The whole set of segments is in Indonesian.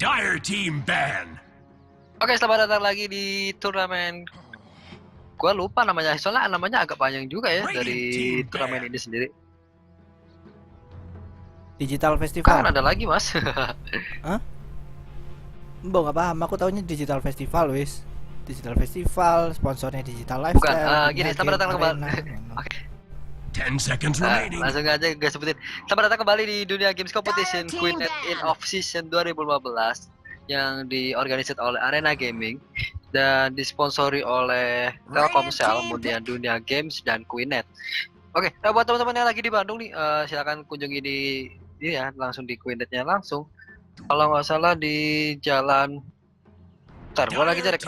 Dire team ban. Oke, selamat datang lagi di turnamen. Gua lupa namanya, soalnya namanya agak panjang juga ya dari turnamen ini sendiri. Digital Kan Festival. ada lagi, Mas. Hah? Mbok nggak paham, aku taunya Digital Festival wis. Digital Festival, sponsornya Digital Bukan, Lifestyle. gini, Dunia selamat Game datang kembali. Arena. Oke, 10 seconds remaining. langsung aja gue sebutin. Selamat datang kembali di Dunia Games Competition Queenet in Off Season 2015 yang diorganisir oleh Arena Gaming dan disponsori oleh Telkomsel, kemudian Dunia Games dan Queenet. Oke, buat teman-teman yang lagi di Bandung nih, silakan kunjungi di ya langsung di Queenetnya langsung. Kalau nggak salah di jalan, ntar gue lagi cek.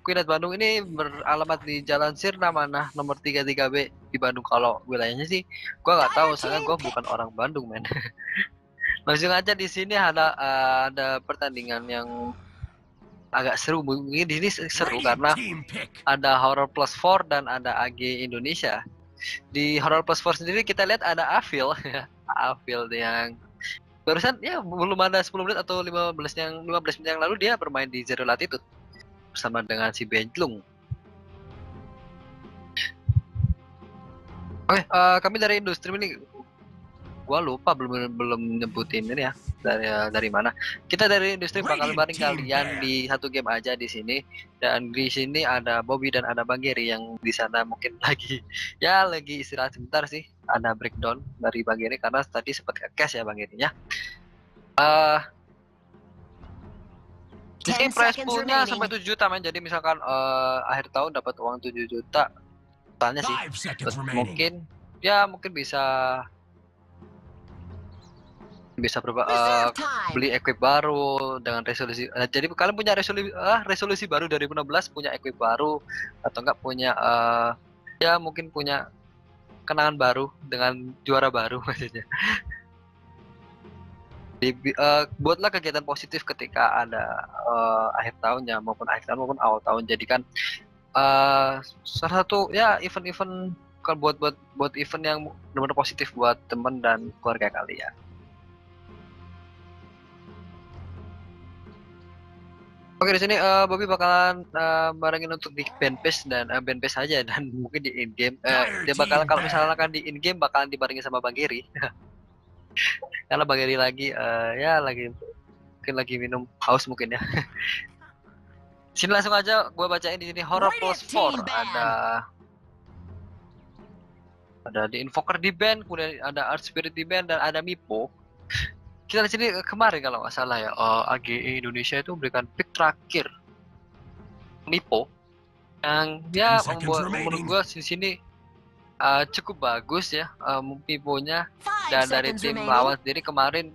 Queenet Bandung ini beralamat di Jalan Sirna Manah nomor 33B di Bandung. Kalau wilayahnya sih gue nggak tahu, soalnya gue bukan orang Bandung, men. Langsung aja di sini ada pertandingan yang agak seru. Mungkin di sini seru karena ada Horror Plus 4 dan ada AG Indonesia. Di Horror Plus 4 sendiri kita lihat ada Avil ya. Avil yang barusan ya belum ada 10 menit atau 15 menit yang lalu dia bermain di Zero Latitude bersama dengan si Benjlung. Oke, kami dari industri ini gua lupa belum nyebutin ini ya dari mana. Kita dari industri bakal bareng kalian di satu game aja di sini, dan di sini ada Bobby dan ada Bang Geri yang di sana mungkin lagi istirahat sebentar sih. Ada breakdown dari Bang Geri karena tadi sempat cash ya Bang Gerinya. Di sini prize poolnya sampai 7 juta, men. Jadi misalkan akhir tahun dapat uang 7 juta totalnya sih. Mungkin bisa beli equip baru dengan resolusi. Jadi kalian punya resolusi baru 2016, punya equip baru atau enggak punya mungkin punya kenangan baru dengan juara baru maksudnya. Buatlah kegiatan positif ketika ada akhir tahunnya maupun awal tahun. Jadikan salah satu ya event-event kalau buat event yang benar-benar positif buat teman dan keluarga kalian. Oke, di sini Bobby bakalan barengin untuk di bandpass dan bandpass saja, dan mungkin di in game dia bakal, kalau misalkan di in game bakalan dibarengin sama Bang Geri. Karena Bang Geri lagi mungkin lagi minum haus mungkin ya. Sini langsung aja gua bacain di sini Horror Plus 4 ada di Invoker di band, kemudian ada Art Spirit di band, dan ada Mipo. Kita di sini kemarin kalau nggak salah ya, AGE Indonesia itu memberikan pick terakhir Mipo yang ya menurut gua di sini cukup bagus ya Miponya, dan dari tim lawan sendiri kemarin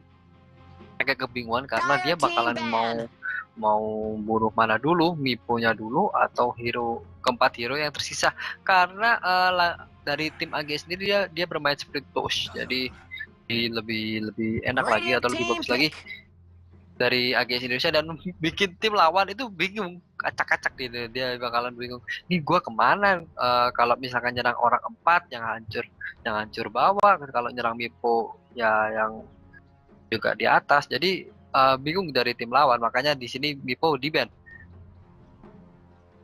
agak kebingungan karena dia bakalan mau bunuh mana dulu, Miponya dulu atau keempat hero yang tersisa, karena dari tim AG sendiri dia bermain split push, jadi lebih enak lagi atau lebih bagus lagi dari AG Indonesia, dan bikin tim lawan itu bingung, acak-acak gitu. Dia bakalan bingung, nih gua kemana kalau misalkan nyerang orang 4 yang hancur bawah, kalau nyerang Mipo ya yang juga di atas, jadi bingung dari tim lawan. Makanya di sini Mipo di ban.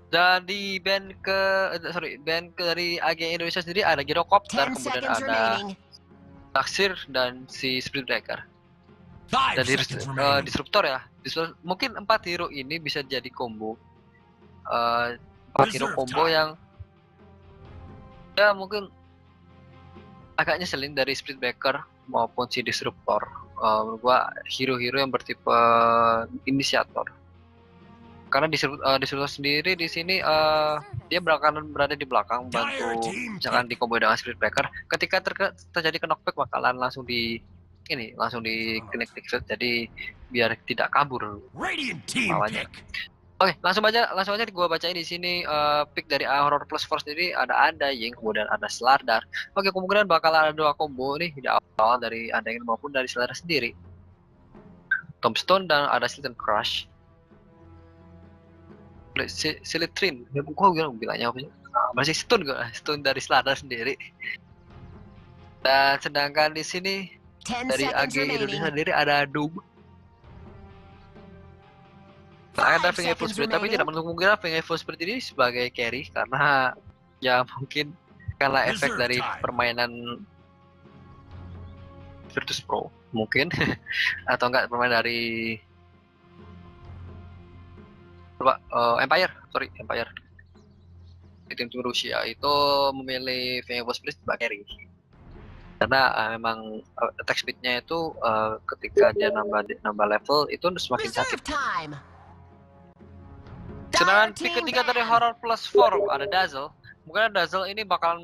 Dan di band dari AG Indonesia sendiri ada Gyrocopter, kemudian ada Taksir dan si Split Breaker. Dan disruptor ya. Mungkin 4 hero ini bisa jadi combo. 4 hero combo yang ya mungkin agak nyeselin dari Split Breaker maupun si disruptor. Menurut gua hero-hero yang bertipe inisiator. Karena disruptor sendiri di sini dia bakalan berada di belakang bantu, jangan di combo dengan Spirit Breaker. Ketika terjadi knockback bakalan langsung di connect, jadi biar tidak kabur lawannya. Oke, langsung aja gua bacain di sini pick dari Horror Plus 4 sendiri. Ada Ying, kemudian ada Slardar. Oke, kemungkinan bakal ada 2 combo nih di awal dari Ying maupun dari Slardar sendiri. Tombstone dan ada Silton Crush. Silitrin, ya gua bilangnya apa sih? Masih stun dari Slardar sendiri. Dan sedangkan di sini dari AG Indonesia sendiri ada Doom. Ada Evil Spirit, tapi tidak menutup kemungkinan Evil Spirit ini sebagai carry karena ya mungkin karena efek dari permainan Virtus Pro mungkin atau enggak permainan dari Empire tim Rusia itu memilih Evil Spirit sebagai carry karena memang attack speednya itu ketika dia nambah level itu semakin sakit. Sedangkan pick ketiga dari Horror Plus 4 ada Dazzle. Mungkin Dazzle ini bakalan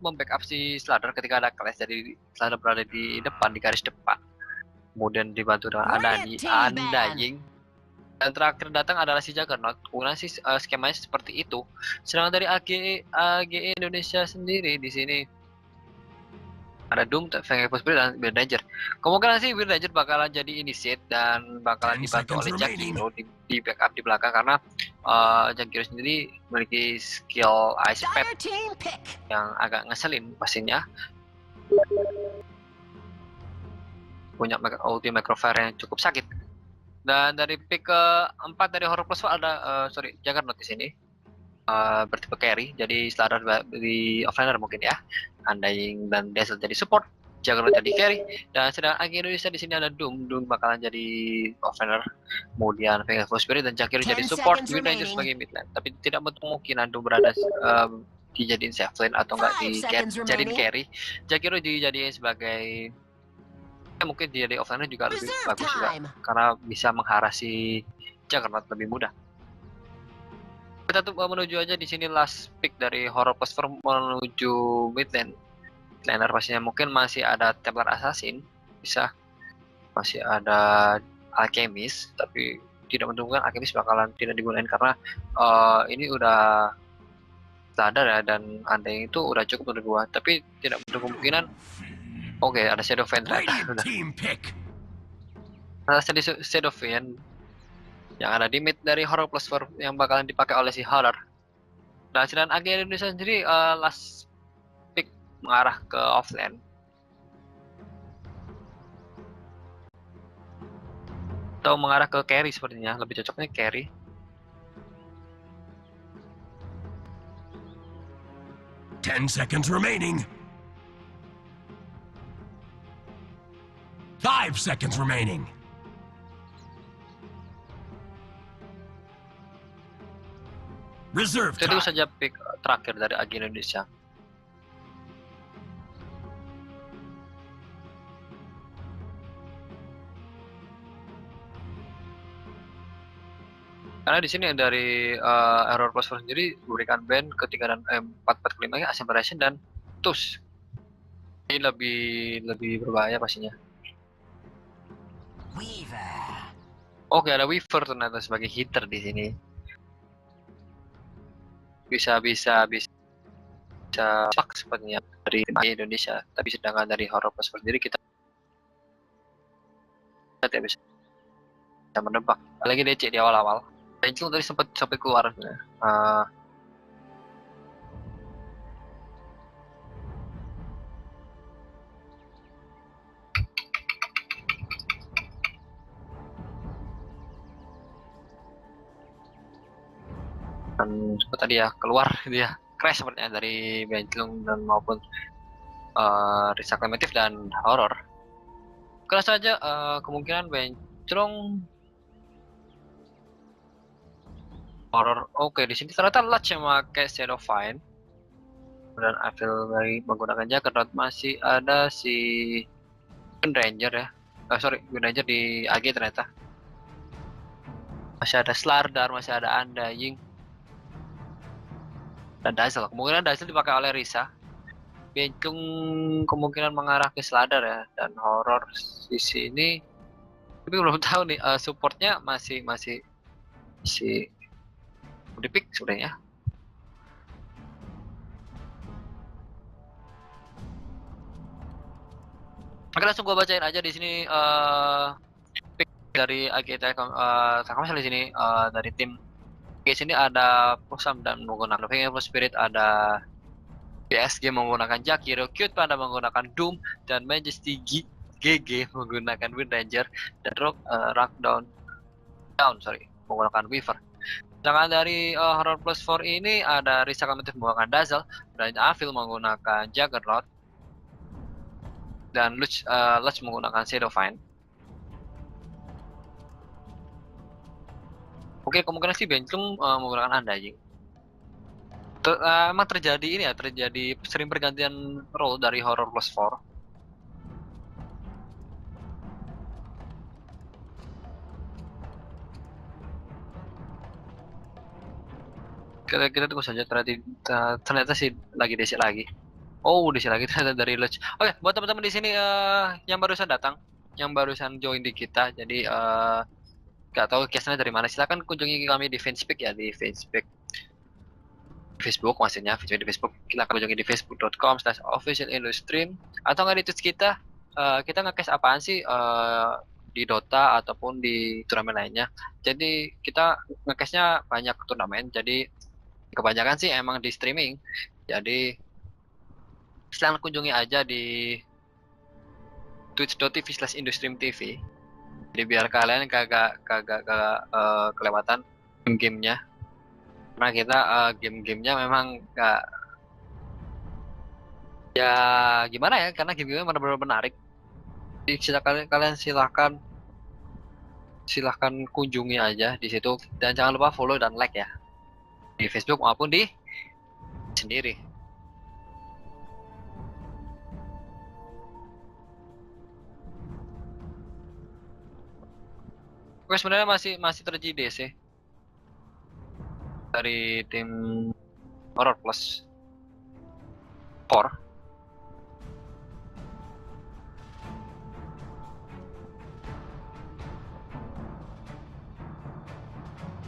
membackup si Slider ketika ada clash, jadi Slider berada di depan, di garis depan. Kemudian dibantu dengan Undying. Dan terakhir datang adalah si Juggernaut. Kemudian si skemanya seperti itu. Sedangkan dari AGE Indonesia sendiri di sini ada Doom, Evil Spirit, dan Weird Danger. Kemungkinan sih Weird Danger bakalan jadi initiate dan bakalan dibantu oleh Jakiro di backup di belakang karena Jakiro sendiri memiliki skill Ice Pep yang agak ngeselin pastinya. Punya ulti Microfire yang cukup sakit. Dan dari pick keempat dari Horror Plus ada Juggernaut di sini. Bertipe carry, jadi Slider di offlaner mungkin ya, Undying dan Dazzle jadi support, Juggernaut jadi carry, dan sedang AG Indonesia di sini ada Doom bakalan jadi offlaner, kemudian Evil Spirit dan Jakiro jadi support, Weird Danger sebagai mid lane, tapi tidak kemungkinan Doom berada dijadiin safe lane atau enggak dijadiin carry, Jakiro dijadiin sebagai mungkin jadi offlaner juga lebih bagus juga, karena bisa mengharasi Juggernaut lebih mudah. Kita tuh menuju aja di sini last pick dari Horror Plus 4 menuju mid lane. Laner pastinya mungkin masih ada Templar Assassin, bisa masih ada Alchemist, tapi tidak menentukan Alchemist bakalan tidak digunakan karena ini udah sadar ya, dan Undying itu udah cukup menurut gua, tapi tidak menutup kemungkinan. Oke, ada Shadow Fiend ternyata. Ada Shadow Fiend yang ada di mid dari Horror Plus 4 yang bakalan dipakai oleh si Horror. Nah, sedangkan AG Indonesia sendiri last pick mengarah ke offlane. Atau mengarah ke carry sepertinya, lebih cocoknya carry. Ten seconds remaining. 5 seconds remaining. Reserve Jadi time. itu saja pick terakhir dari AG Indonesia. Karena di sini dari Error Plus sendiri memberikan ban ketiga dan 4 kelima Ascension dan TUS. Ini lebih berbahaya pastinya. Oke, ada Weaver ternyata sebagai hitter di sini. Bisa pak sepertinya dari Indonesia, tapi sedangkan dari Horror Plus sendiri kita tidak bisa menebak. Lagi DC di awal-awal. Angel tadi sempat sampai keluar. Dan seperti tadi ya keluar dia crash sepertinya dari Benjlung dan maupun Risak Primitif dan Horror. Keras saja kemungkinan Benjlung Horror. Oke, di sini ternyata Latch yang pakai Shadow Fiend dan Avil dari menggunakan Juggernaut. Masih ada si Wind Ranger ya. Wind Ranger di AG ternyata. Masih ada Slardar, masih ada Undying dan Dazzle. Kemungkinan Dazzle dipakai oleh Risa. Benjlung kemungkinan mengarah ke Slardar ya, dan Horror di sini. Tapi belum tahu nih supportnya masih di pick sebenarnya. Oke, langsung gua bacain aja di sini pick dari AG Telkomsel di sini dari tim. Di sini ada Pusam dan menggunakan Evil Spirit, ada PSG menggunakan Jakiro, Cute Panda menggunakan Doom, dan Majesty GG menggunakan Wind Ranger, dan Rockdown menggunakan Weaver. Sedangkan dari Horror Plus 4 ini ada Risa Motif menggunakan Dazzle, dan Avil menggunakan Juggernaut, dan Lutz menggunakan Shadowfiend. Oke, kemungkinan sih Benclung menggunakan Undying. Emang terjadi sering pergantian role dari Horror Plus 4. Kita tunggu saja, ternyata sih lagi DC lagi. Oh, DC lagi ternyata dari Lodge. Oke, buat teman-teman di sini yang barusan datang, yang barusan join di kita, jadi nggak tahu case-nya dari mana, silakan kunjungi kami di Fanspeak ya, di Facebook maksudnya, di Facebook. Kita akan kunjungi di facebook.com/officialindustream, atau nggak di Twitch kita. Kita nge-case apaan sih di Dota ataupun di turnamen lainnya. Jadi kita nge-case-nya banyak turnamen, jadi kebanyakan sih emang di streaming. Jadi silahkan kunjungi aja di twitch.tv/industream.tv. Jadi biar kalian kagak kelewatan game-gamenya. Karena kita game-gamenya memang gak, ya gimana ya, karena game-gamenya benar-benar menarik. Jadi kalian silahkan kunjungi aja di situ, dan jangan lupa follow dan like ya di Facebook maupun di sendiri. Gue sebenarnya masih terjadi sih dari tim Horror Plus 4.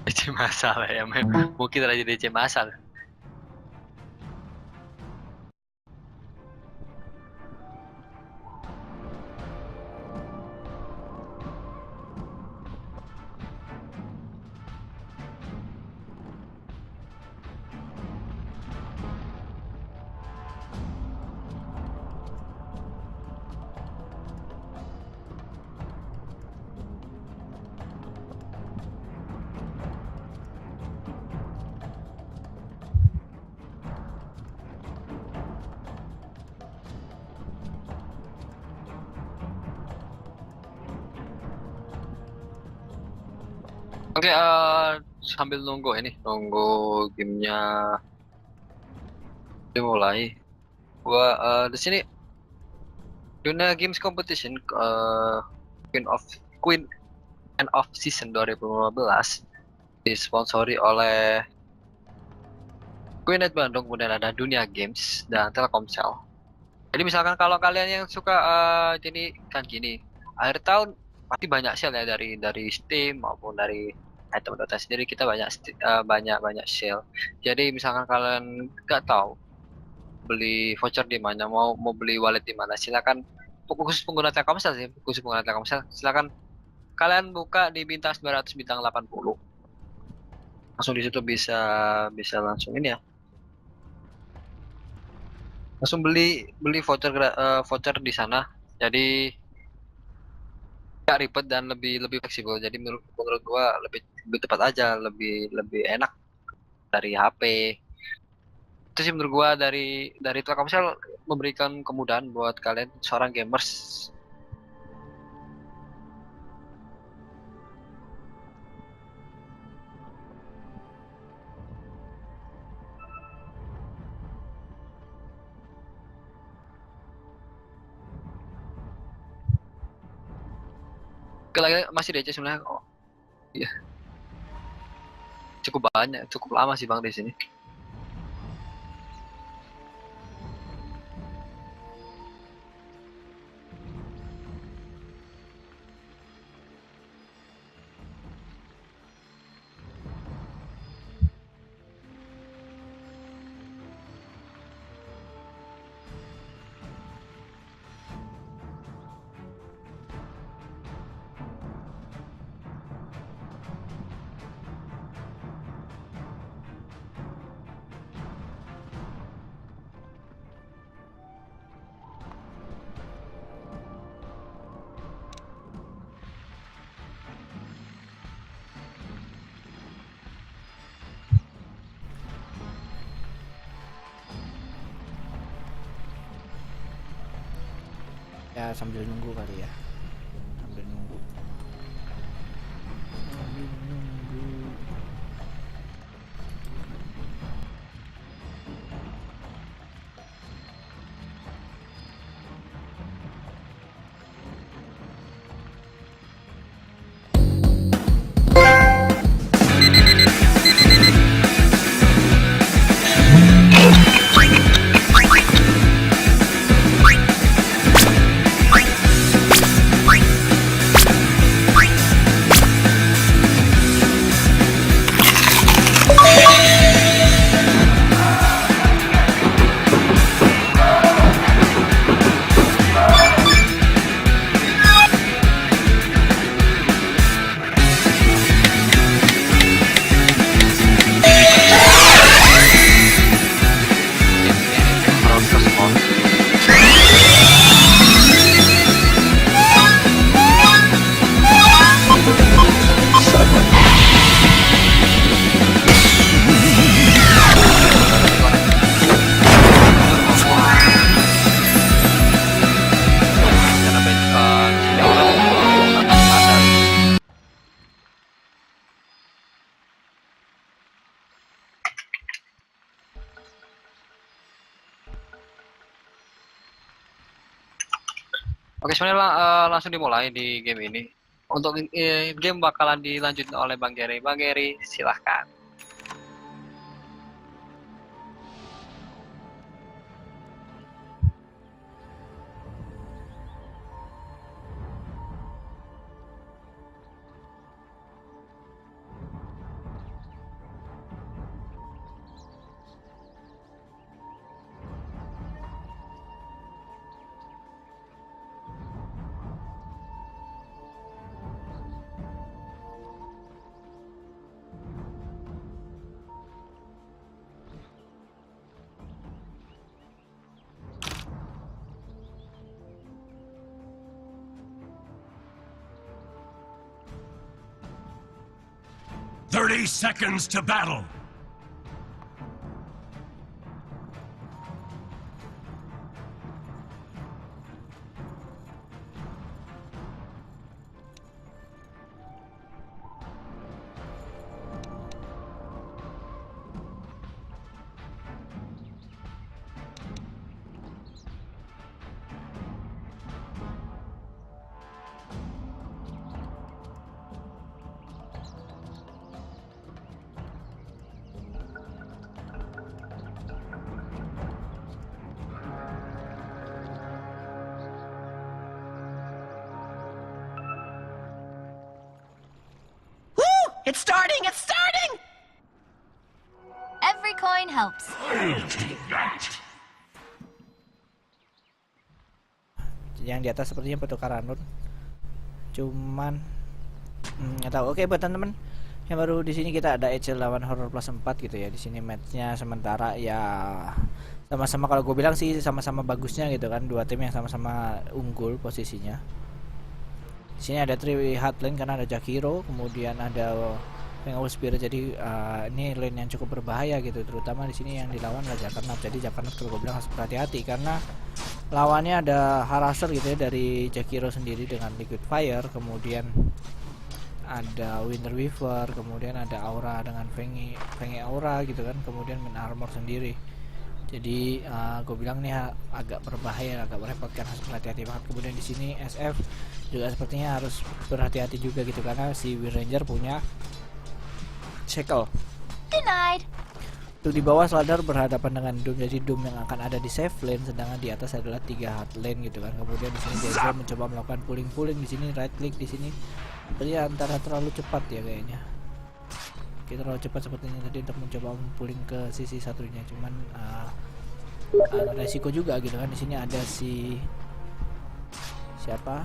DC masalah ya, mungkin lagi DC masalah. Oke, sambil nunggu gamenya dimulai. Gua di sini Dunia Games Competition Queen End of Season 2015 disponsori oleh Queenet Bandung, kemudian ada Dunia Games dan Telkomsel. Jadi misalkan kalau kalian yang suka jadi kan gini, akhir tahun pasti banyak sale ya dari Steam maupun dari item Dota sendiri, kita banyak sale. Jadi misalkan kalian nggak tahu beli voucher di mana, mau beli wallet di mana, silakan. Khusus pengguna Telkomsel sih, silakan kalian buka di bintang 900 bintang 80. Langsung di situ bisa langsung ini ya. Langsung beli voucher di sana. Jadi nggak ribet dan lebih fleksibel. Jadi menurut gua lebih tepat aja, lebih enak dari HP. Itu sih menurut gua dari Telkomsel memberikan kemudahan buat kalian seorang gamers. Lagi masih DC sebenarnya. Oh iya, cukup lama sih Bang di sini. Ya sambil nunggu kali ya. Sambil nunggu. Oke, sebenarnya langsung dimulai di game ini. Untuk game bakalan dilanjutin oleh Bang Gary. Bang Gary, silahkan. "30 seconds to battle." It's starting! It's starting! Every coin helps. Yang di atas sepertinya pertukaran rune. Cuman nggak tahu. Oke, buat teman-teman yang baru di sini, kita ada ECL lawan Horror Plus 4 gitu ya. Di sini matchnya sementara ya sama-sama, kalau gue bilang sih sama-sama bagusnya gitu kan, dua tim yang sama-sama unggul posisinya. Di sini ada 3 hard lane karena ada Jakiro, kemudian ada Feng Spirit, jadi ini lane yang cukup berbahaya gitu, terutama di sini yang dilawan adalah Juggernaut. Jadi Juggernaut kalau gue bilang harus berhati-hati karena lawannya ada Harasser gitu ya dari Jakiro sendiri dengan Liquid Fire, kemudian ada Winter Weaver, kemudian ada Aura dengan Fengi Aura gitu kan, kemudian main armor sendiri. Jadi gue bilang nih agak berbahaya, agak merepotkan, harus berhati-hati banget. Kemudian di sini SF juga sepertinya harus berhati-hati juga gitu karena si Wind Ranger punya Shackle. Denied. Tuh di bawah Sladar berhadapan dengan Doom, jadi Doom yang akan ada di safe lane, sedangkan di atas adalah 3 hard lane gitu kan. Kemudian di sini Jason mencoba melakukan pulling di sini, right click di sini. Sepertinya antara terlalu cepat ya kayaknya. Kita terlalu cepat sepertinya tadi untuk mencoba pulling ke sisi satunya, cuman resiko juga gitu kan. Di sini ada siapa?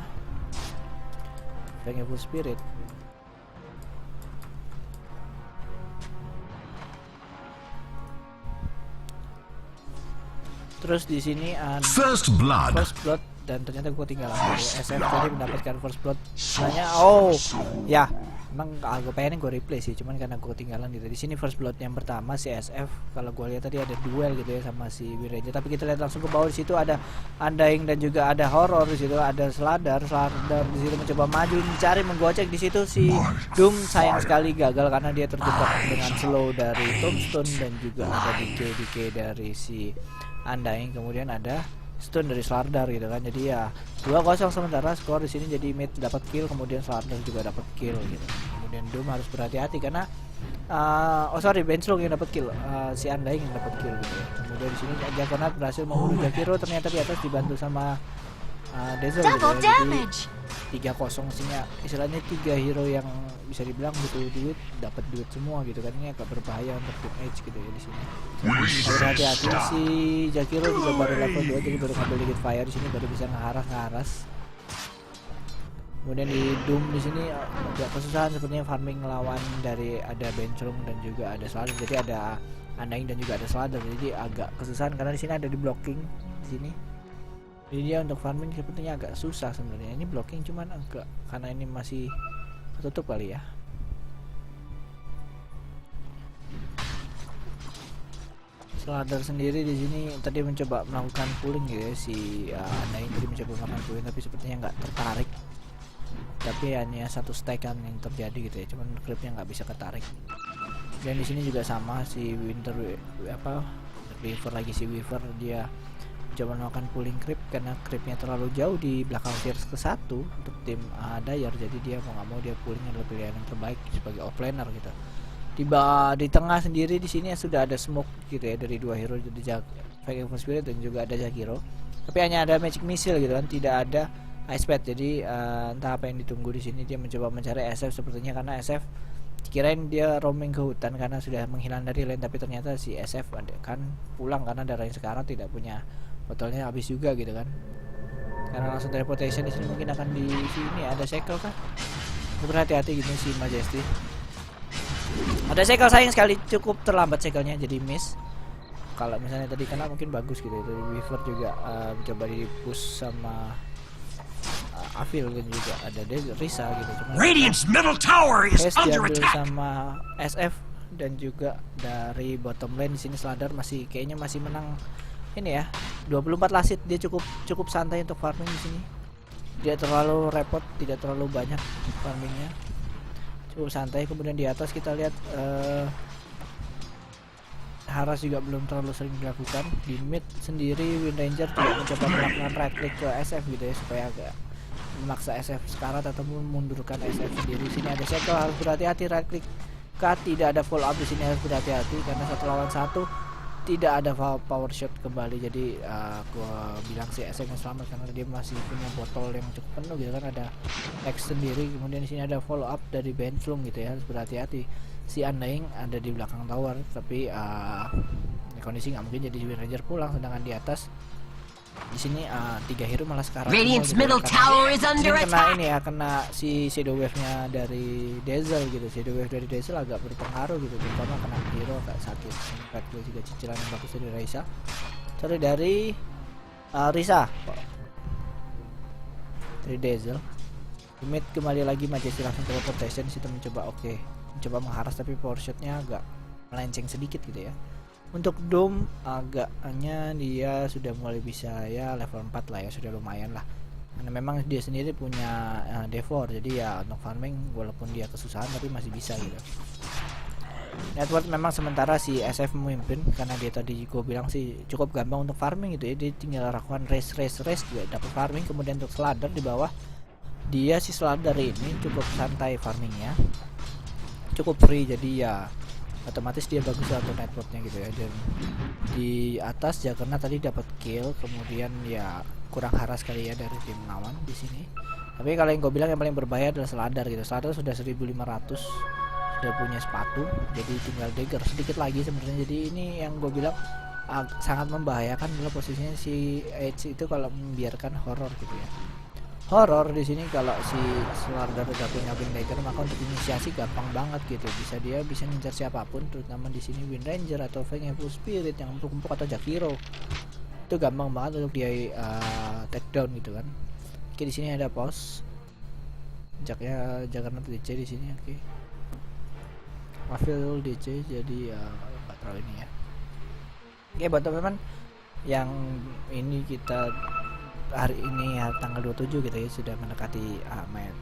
Vengeful Spirit. Terus di sini ada First Blood. dan ternyata gue tinggal SF tadi mendapatkan First Blood. Nanya, oh ya Emang gue pengen gue replay sih, cuman karena gue ketinggalan gitu. Di sini first blood yang pertama si SF, kalau gue lihat tadi ada duel gitu ya sama si Wind Ranger. Tapi kita lihat langsung ke bawah, di situ ada Undying dan juga ada horror, di situ ada Sladar di situ mencoba maju mencari menggocek. Di situ si Doom sayang sekali gagal karena dia terjebak dengan slow dari Tombstone dan juga ada DK dari si Undying, kemudian ada stun dari Slardar gitu kan. Jadi ya 2-0 sementara skor di sini. Jadi mid dapat kill, kemudian Slardar juga dapat kill gitu. Kemudian Doom harus berhati-hati karena Benslong yang dapat kill, si Undying yang dapat kill gitu ya. Kemudian di sini Jaconat berhasil membunuh Jakiro, ternyata di atas dibantu sama Dazzle gitu ya. Jadi 3-0 sehingga istilahnya 3 hero yang bisa dibilang butuh duit dapat duit semua gitu kan. Ini agak berbahaya untuk tim Edge gitu ya di sini. Hati-hati, si Jakiro juga baru level 2 jadi baru ngambil dikit fire di sini, baru bisa ngeharas. Kemudian di Doom di sini agak kesusahan sepertinya farming lawan dari ada Benchung dan juga ada Sladar. Jadi ada Undying dan juga ada Sladar. Jadi agak kesusahan karena di sini ada di blocking di sini. Jadi dia untuk farming sepertinya agak susah sebenarnya. Ini blocking cuman agak karena ini masih tertutup kali ya. Sladar sendiri di sini tadi mencoba melakukan pulling gitu ya, si Undying tadi mencoba melakukan pulling tapi sepertinya nggak tertarik. Tapi hanya satu stackan yang terjadi gitu ya, cuman creepnya nggak bisa ketarik. Dan di sini juga sama si Weaver dia coba melakukan pulling creep karena creepnya terlalu jauh di belakang tier ke-1 untuk tim Dayar. Jadi dia mau nggak mau dia pulling adalah pilihan yang terbaik sebagai offlaner gitu. Di tengah sendiri di sini sudah ada smoke gitu ya dari dua hero, jadi Fake Evil Spirit dan juga ada Jakiro. Tapi hanya ada Magic Missile gitu kan, tidak ada Ice Pad. Jadi entah apa yang ditunggu di sini. Dia mencoba mencari SF sepertinya karena SF kirain dia roaming ke hutan karena sudah menghilang dari lane, tapi ternyata si SF kan pulang karena darah yang sekarang tidak punya botolnya habis juga gitu kan. Karena langsung teleportation di sini mungkin akan di sini ada cycle kan. Berhati-hati gitu si Majesty. Ada cycle, sayang sekali cukup terlambat cyclenya jadi miss. Kalau misalnya tadi kena mungkin bagus gitu. Dari Weaver juga coba di push sama Avil dan juga ada Risa gitu. Cuman Radiant's middle tower is under diambil attack. sama SF dan juga dari bottom lane di sini Sladar kayaknya masih menang ini ya. 24 lasit, dia cukup santai untuk farming di sini. Tidak terlalu repot, tidak terlalu banyak farmingnya. Cukup santai. Kemudian di atas kita lihat Haras juga belum terlalu sering dilakukan. Di mid sendiri Wind Ranger juga mencoba melakukan right click ke SF gitu ya, supaya agak memaksa SF sekarat ataupun mundurkan SF sendiri. Di sini ada Shackle, harus berhati-hati right click. Tidak ada follow up di sini, harus berhati-hati karena 1 lawan 1 tidak ada power shot kembali. Jadi gua bilang si SF yang selamat karena dia masih punya botol yang cukup penuh gitu kan, ada X sendiri. Kemudian di sini ada follow up dari Benslung gitu ya, harus berhati-hati. Si Undying ada di belakang tower, tapi kondisi nggak mungkin jadi Wind Ranger pulang. Sedangkan di atas di sini 3 hero malah sekarang Radiant's middle tower is under kena attack. ini ya, kena si shadow wave nya dari Dazzle gitu. Shadow wave dari Dazzle agak berpengaruh gitu, terutama kena hero agak sakit. Sempat juga cicilan yang bagus dari Risa, Risa dari Dazzle. Mid kembali lagi Majesty langsung teleportation di situ mencoba mencoba mengharas, tapi power shotnya agak melenceng sedikit gitu ya. Untuk Doom agaknya dia sudah mulai bisa ya level 4 lah ya, sudah lumayan lah. Karena memang dia sendiri punya Devor, jadi ya untuk farming walaupun dia kesusahan tapi masih bisa gitu. Network memang sementara si SF memimpin karena dia tadi gue bilang sih cukup gampang untuk farming gitu ya. Dia tinggal lakukan race juga dapat farming. Kemudian untuk Sladar di bawah, dia si Sladar ini cukup santai farmingnya, cukup free, jadi ya otomatis dia bagus untuk networknya gitu ya. Dan di atas Jakarta tadi dapat kill, kemudian ya kurang haras kali ya dari tim lawan di sini. Tapi kalau yang gue bilang yang paling berbahaya adalah Sladar gitu. Sladar sudah 1500, sudah punya sepatu, jadi tinggal dagger sedikit lagi sebenarnya. Jadi ini yang gue bilang sangat membahayakan adalah posisinya si Edge itu kalau membiarkan horror gitu ya. Horror di sini kalau si Slardar udah punya Wind Dagger, maka untuk inisiasi gampang banget gitu. Dia bisa ngincar siapapun, terutama di sini Wind Ranger atau Fake Evil Spirit yang empuk-empuk atau Jakiro. Itu gampang banget untuk dia take down gitu kan. Oke, di sini ada pause. Puncaknya Juggernaut DC di sini, oke. Marvel DC, jadi ya nggak terlalu ini ya. Oke, buat teman-teman yang ini kita hari ini tanggal 27 gitu ya, sudah mendekati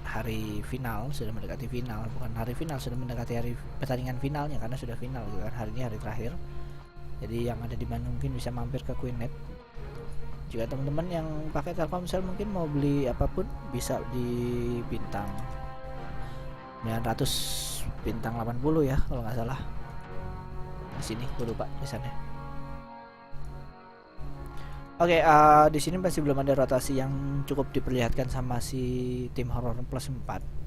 hari final, sudah mendekati final, bukan hari final, sudah mendekati hari pertandingan finalnya karena sudah final gitu kan. Hari ini hari terakhir. Jadi yang ada di Bandung mungkin bisa mampir ke Queennet. Juga teman-teman yang pakai Telkomsel mungkin mau beli apapun bisa di bintang 900 bintang 80 ya kalau nggak salah. Di sini gue lupa tulisannya. Oke, di sini masih belum ada rotasi yang cukup diperlihatkan sama si tim Horror Plus 4.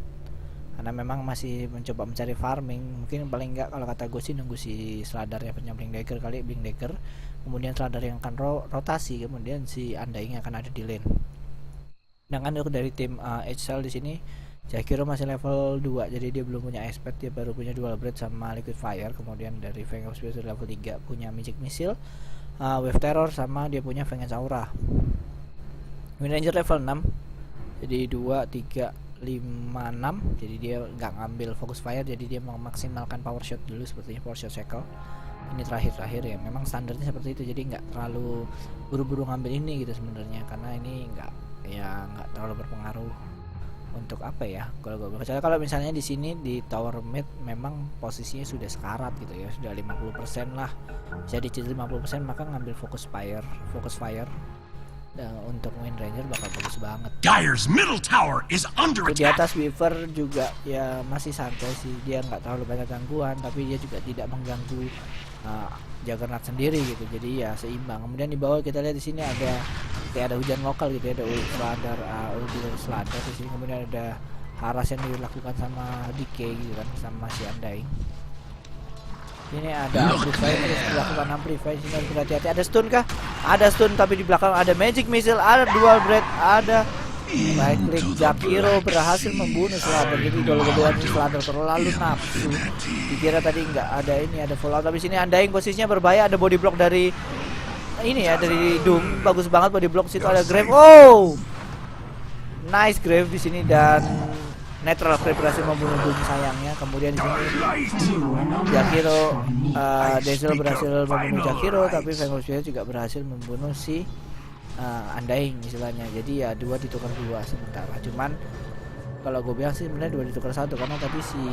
Karena memang masih mencoba mencari farming. Mungkin paling enggak kalau kata gue sih nunggu si Sladar ya, punya Blink Dagger kali, Blink Dagger. Kemudian Sladar yang akan rotasi, kemudian si Undying akan ada di lane. Sedangkan untuk dari tim HCL di sini Jakiro masih level 2, jadi dia belum punya expert, dia baru punya dual blade sama liquid fire. Kemudian dari Fang of Spirit level 3 punya magic missile, wave terror, sama dia punya Vengeance Aura. Wind Ranger level 6, jadi 2, 3, 5, 6, jadi dia nggak ngambil focus fire, jadi dia memaksimalkan power shot dulu sepertinya, power shot cycle. Ini terakhir ya, memang standarnya seperti itu, jadi nggak terlalu buru-buru ngambil ini gitu sebenarnya, karena ini nggak terlalu berpengaruh untuk apa ya. Kalau misalnya di sini di tower mid memang posisinya sudah sekarat gitu ya, sudah 50% lah, bisa dicicil 50%, maka ngambil focus fire untuk Wind Ranger bakal bagus banget. Dire's middle tower is under Di attack. atas Weaver juga ya masih santai sih, dia nggak terlalu banyak gangguan, tapi dia juga tidak mengganggu Juggernaut sendiri gitu, jadi ya seimbang. Kemudian di bawah kita lihat di sini ada kayak ada hujan lokal gitu ya, ada Sladar, Sladar di sini. Kemudian ada haras yang dilakukan sama Decay gitu kan, sama si Undying. Ini ada amplify, terus dilakukan amplify, sini harus berhati-hati. Ada stun kah? Ada stun, tapi di belakang ada magic missile, ada dual blade, ada right click. Jakiro berhasil membunuh Sladar. Jadi kalau kedua Sladar terlalu nafsu, dikira tadi nggak ada ini, ada fallout, tapi sini Undying posisinya berbahaya. Ada body block dari ini ya, dari Doom, bagus banget body block. Situ ada Grave, oh nice Grave di sini, dan Natural Creep berhasil membunuh Doom sayangnya. Kemudian di sini Jakiro, Dazzle berhasil membunuh Jakiro, tapi Famous juga berhasil membunuh si Undying istilahnya. Jadi ya dua ditukar dua sementara. Cuman kalau gue bilang sih sebenarnya dua ditukar satu, karena tadi si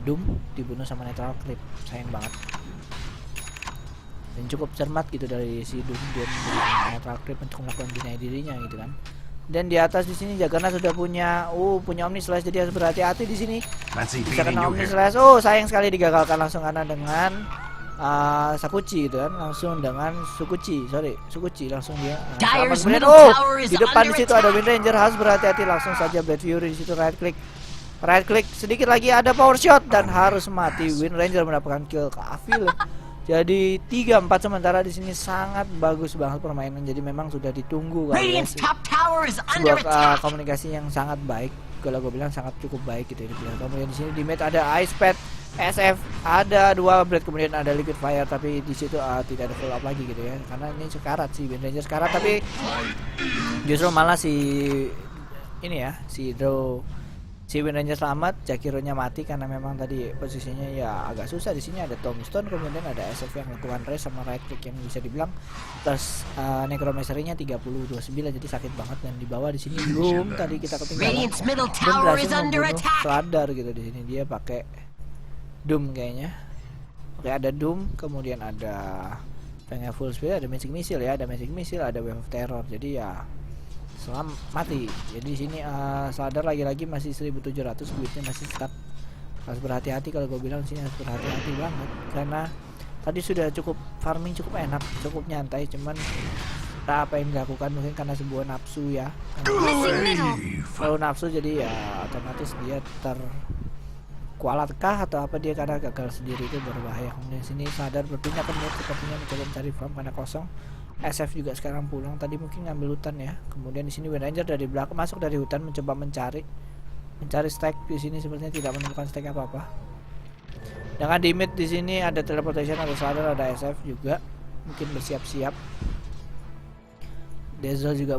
Doom dibunuh sama Natural Creep, sayang banget. Dan cukup cermat gitu dari si Doom, dia menggunakan Natural Creep untuk melakukan deny dirinya gitu kan. Dan di atas di sini Juggernaut sudah punya Omni Slash, jadi harus berhati-hati di sini. Bisa kena Omni Slash. Oh, sayang sekali digagalkan langsung karena dengan Sakuchi gitu kan, langsung dengan Sukuchi langsung dia. Kemudian di depan di situ ada Wind Ranger, harus berhati-hati, langsung saja Blade Fury di situ, right click sedikit lagi ada power shot dan harus mati. Wind Ranger mendapatkan kill Kafil. Jadi 3-4 sementara di sini, sangat bagus banget permainan. Jadi memang sudah ditunggu kali ya, sebuah komunikasi yang sangat baik. Kalau gue bilang sangat cukup baik gitu ya. Kemudian di sini di mid ada Ice Pad, SF, ada dua blade, kemudian ada liquid fire, tapi di situ tidak ada follow up lagi gitu ya. Karena ini sekarat sih, Wind Ranger sekarat, tapi justru malah si Wind Ranger selamat, Jakironya mati karena memang tadi posisinya ya agak susah. Di sini ada Tombstone, kemudian ada SF yang melakukan race sama right click yang bisa dibilang plus necromancer-nya 30-29, jadi sakit banget. Dan di bawah di sini belum tadi kita ketinggalan, belum berhasil membunuh Sladar gitu. Di sini dia pakai Doom kayaknya. Oke, ada Doom, kemudian ada pengen full speed, ada magic missile, ada wave of terror. Jadi ya mati. Jadi di sini Sladar lagi-lagi masih 1700, duitnya masih stuck. Harus berhati-hati, kalau gue bilang sini harus berhati-hati banget, karena tadi sudah cukup farming, cukup enak, cukup nyantai. Cuman apa yang dilakukan mungkin karena sebuah nafsu ya. Kalau nafsu jadi ya otomatis dia terkualatkah atau apa, dia karena gagal sendiri, itu berbahaya. Kemudian sini Sladar berpindah ke mid, sepertinya mencoba mencari farm karena kosong. SF juga sekarang pulang, tadi mungkin ngambil hutan ya. Kemudian di sini Wind Ranger dari belakang masuk dari hutan, mencoba mencari stack. Di sini sepertinya tidak menemukan stack apa-apa. Dengan di mid di sini ada teleportation, ada Sladar, ada SF juga mungkin bersiap-siap. Diesel juga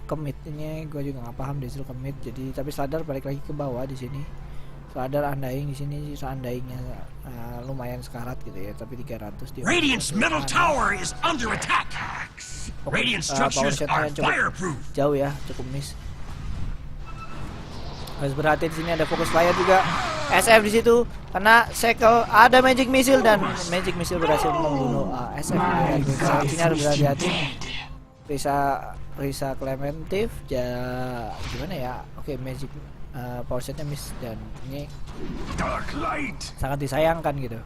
commit ini, gue juga nggak paham Diesel commit. Jadi tapi Sladar balik lagi ke bawah di sini. Sladar Undying di sini, Undyingnya lumayan sekarat gitu ya, tapi 300 dia. Radiant's middle tower is under attack. Radiant structures are fireproof. Jauh ya, cukup miss. Harus berhati di sini, ada fokus fire juga. SF di situ karena Shackle, ada magic missile dan magic missile berhasil membunuh SF. Ini harus berhati-hati. Risa Clementif gimana ya? Oke, magic power setnya miss dan ini sangat disayangkan gitu.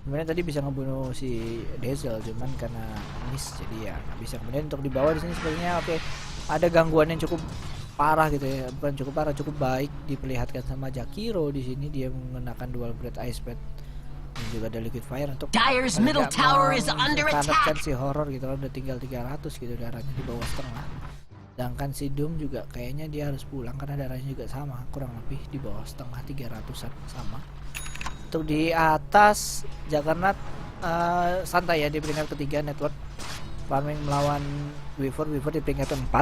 Sebenarnya tadi bisa ngebunuh si Diesel cuman karena miss jadi ya nggak bisa. Kemudian untuk di bawah di sini sepertinya oke, ada gangguan yang cukup parah gitu ya, bukan cukup parah, cukup baik diperlihatkan sama Jakiro di sini. Dia menggunakan dual blade ice pad dan juga ada liquid fire untuk Dire's middle tower is under attack. si horror gitu loh, udah tinggal 300 gitu darahnya di bawah setengah. Sedangkan si Doom juga kayaknya dia harus pulang karena darahnya juga sama, kurang lebih di bawah setengah, 300-an sama. Untuk di atas Juggernaut santai ya di peringkat ketiga, network farming melawan Weaver di peringkat 4.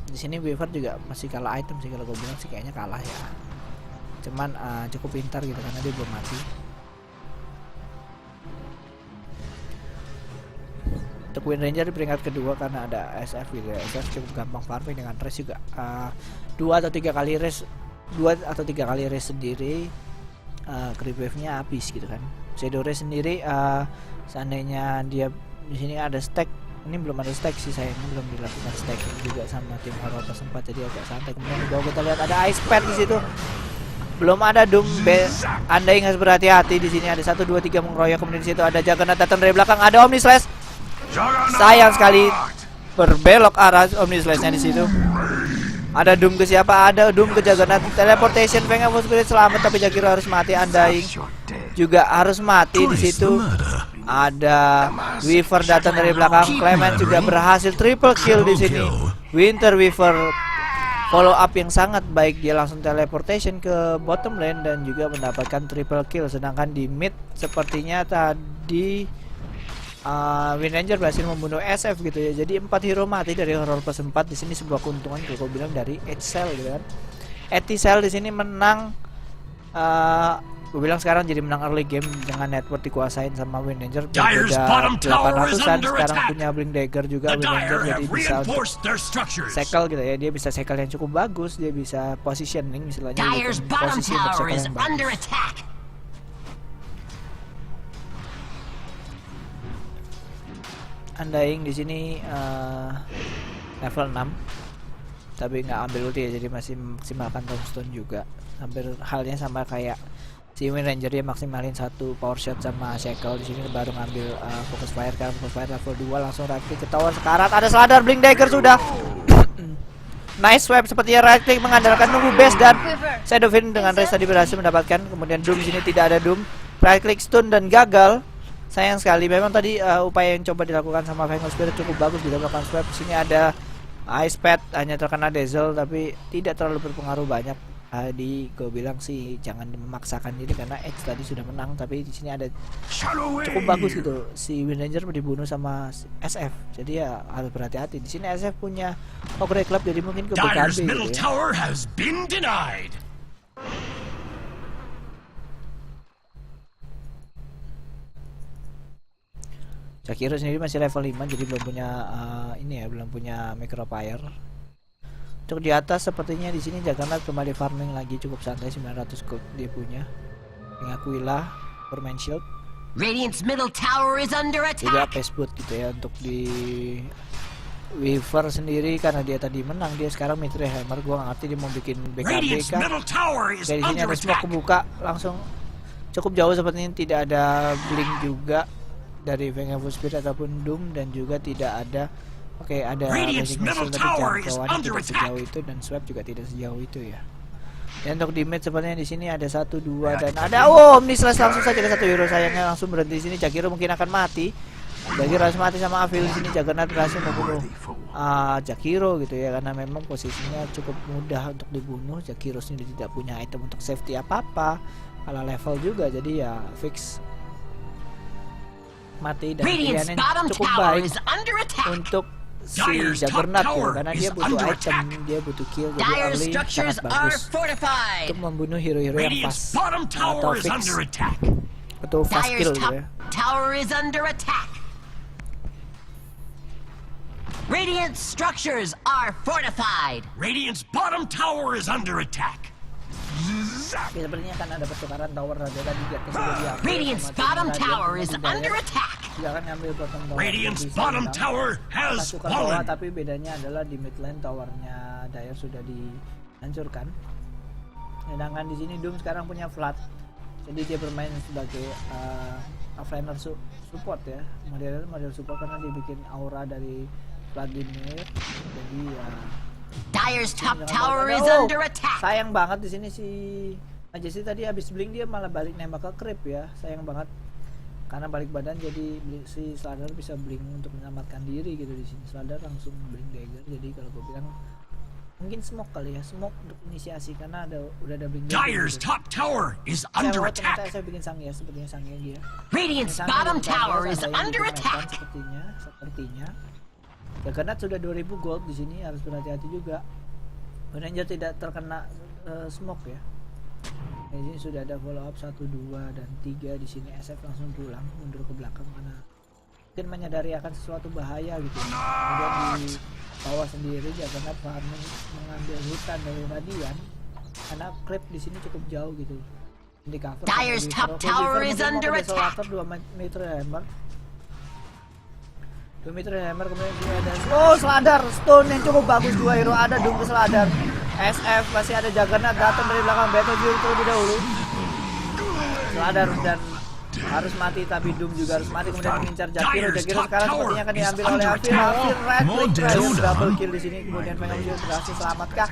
Di sini Weaver juga masih kalah item sih, kalau gue bilang sih kayaknya kalah ya. Cuman cukup pintar gitu karena dia belum mati. Untuk Wind Ranger di peringkat kedua karena ada SF gitu ya. SF cukup gampang farming dengan race juga 2 atau 3 kali race sendiri, creep wave-nya habis gitu kan. Shadow Race sendiri seandainya dia di sini ada stack, ini belum ada stack sih sayangnya, belum dilakukan stacking juga sama tim horror sempat, jadi agak santai. Kemudian di bawah kita lihat ada ice pad di situ. Belum ada Doom, Undying harus berhati-hati di sini. Ada 1 2 3 mengeroyok. Kemudian di situ ada Juggernaut datang dari belakang, ada Omni Slash. Sayang sekali berbelok arah Omni Slash-nya di situ. Ada Doom ke siapa? Ada Doom ke Juggernaut. Teleportation Venga Spirit selamat tapi Jakiro harus mati. Undying juga harus mati di situ. Ada Weaver datang dari belakang. Clement juga berhasil triple kill di sini. Winter Weaver follow up yang sangat baik, dia langsung teleportation ke bottom lane dan juga mendapatkan triple kill. Sedangkan di mid sepertinya tadi Wind Ranger berhasil membunuh SF gitu ya. Jadi 4 hero mati dari horror plus 4 di sini, sebuah keuntungan kalau gue bilang dari Etisael gitu kan. Etisael di sini menang, gue bilang sekarang jadi menang early game dengan network dikuasain sama Wind Ranger. Udah 800-an sekarang punya Blink Dagger juga Wind Ranger, jadi bisa untuk cycle gitu ya. Dia bisa cycle yang cukup bagus, dia bisa positioning istilahnya gitu, posisi untuk cycle yang bagus. Undying di sini level 6 tapi nggak ambil ulti ya, jadi masih maksimalkan tombstone juga. Hampir halnya sama kayak si Wind Ranger, dia maksimalin 1 power shot sama Shackle. Di sini baru ngambil focus fire, karena focus fire level 2 langsung right click ke tower. Sekarat ada Sladar, Blink Dagger sudah. Nice swipe sepertinya right click mengandalkan nunggu base, dan Shadowfiend dengan race tadi berhasil mendapatkan. Kemudian Doom di sini tidak ada Doom, right click stun dan gagal. Sayang sekali, memang tadi upaya yang coba dilakukan sama Venus Spirit cukup bagus, tidak melakukan swipe. Di sini ada Ice Pad, hanya terkena Dazzle tapi tidak terlalu berpengaruh banyak. Gue bilang sih jangan memaksakan diri karena Edge tadi sudah menang, tapi di sini ada cukup bagus gitu. Si Wind Ranger dibunuh sama SF, jadi ya harus berhati-hati. Di sini SF punya Ogre Club, jadi mungkin ke BKB gitu ya. Jakiro sendiri masih level 5, jadi belum punya belum punya Micropire. Untuk di atas sepertinya di sini Juggernaut kembali farming lagi, cukup santai, 900 gold dia punya. Pengakuilah Permain Shield. Radiant's middle tower is under attack. Juga Pace Boot gitu ya. Untuk di Weaver sendiri karena dia tadi menang, dia sekarang Mithril Hammer. Gua nggak ngerti dia mau bikin BKB kan. Dari sini ada smoke kebuka langsung cukup jauh, sepertinya tidak ada blink juga dari Vengeful Spirit ataupun Doom, dan juga tidak ada ada Magic Missile tapi jangkauan tidak sejauh itu, dan Swap juga tidak sejauh itu ya. Dan untuk di mid sepertinya di sini ada 1 2 dan ada Omni Slash, langsung saja ada 1 hero, sayangnya langsung berhenti di sini. Jakiro mungkin akan mati. Jakiro harus mati sama Avil di sini. Juggernaut berhasil membunuh Jakiro gitu ya, karena memang posisinya cukup mudah untuk dibunuh. Jakiro sendiri tidak punya item untuk safety apa-apa, kalah level juga, jadi ya fix. mati dan Radiant's pilihannya bottom cukup tower baik is under attack. untuk si Dire's top Juggernaut ya, tower karena is dia butuh under item, attack. dia butuh kill, jadi Dire's early structures sangat are bagus fortified. untuk membunuh hero-hero yang pas Radiant's bottom atau tower is fix under attack. atau fast Dire's kill gitu top ya. tower is under attack. Radiant structures are fortified. Radiant's bottom tower is under attack. Oke, sepertinya akan ada pertukaran tower raja tadi di atas sudah diambil. Radiant's Sama tim bottom Radiant tower cuma is dibayar. under attack. Dia akan ngambil bottom tower. Radiant's Bisa bottom menang. tower has Pasukan bawah, fallen. tapi bedanya adalah di mid lane towernya Dire sudah dihancurkan. Sedangkan di sini Doom sekarang punya Flood. Jadi dia bermain sebagai offlaner support ya. Model support karena dia bikin aura dari Vladimir. Jadi ya Dire's top jangan tower lupa. is Oh, under attack. sayang banget di sini si Majesty tadi habis blink dia malah balik nembak ke creep ya. Sayang banget. Karena balik badan jadi si Sladar bisa blink untuk menyelamatkan diri gitu di sini. Sladar langsung blink dagger. Jadi kalau gue bilang mungkin smoke kali ya, smoke untuk inisiasi karena udah ada blink dagger. Dire's Gitu. top tower is Saya under mau ternyata attack. saya bikin Sangya, sepertinya Sangya dia. Radiant's Sangya bottom dan tower Sangya is yang under dipermainkan attack. sepertinya. Ya karena sudah 2000 gold di sini harus berhati-hati juga. Ranger tidak terkena smoke ya. Di sini sudah ada follow up 1, 2 dan 3 di sini SF langsung pulang mundur ke belakang karena mungkin menyadari akan sesuatu bahaya gitu. Kemudian di bawah sendiri Juggernaut farming mengambil hutan dari Radiant karena creep di sini cukup jauh gitu. Di cover. Dire's top tower is under attack. 2 meter hammer. 2 meter hammer kemudian dia ada Sladar stone yang cukup bagus, 2 hero ada Doom ke Sladar. SF masih ada Juggernaut datang dari belakang Battlefield terlebih dahulu. Sladar dan harus mati tapi Doom juga harus mati kemudian mengincar Jakiro. Jakiro sekarang sepertinya akan diambil oleh Afir. Afir right click double kill di sini kemudian Phantom Shield berhasil selamatkah?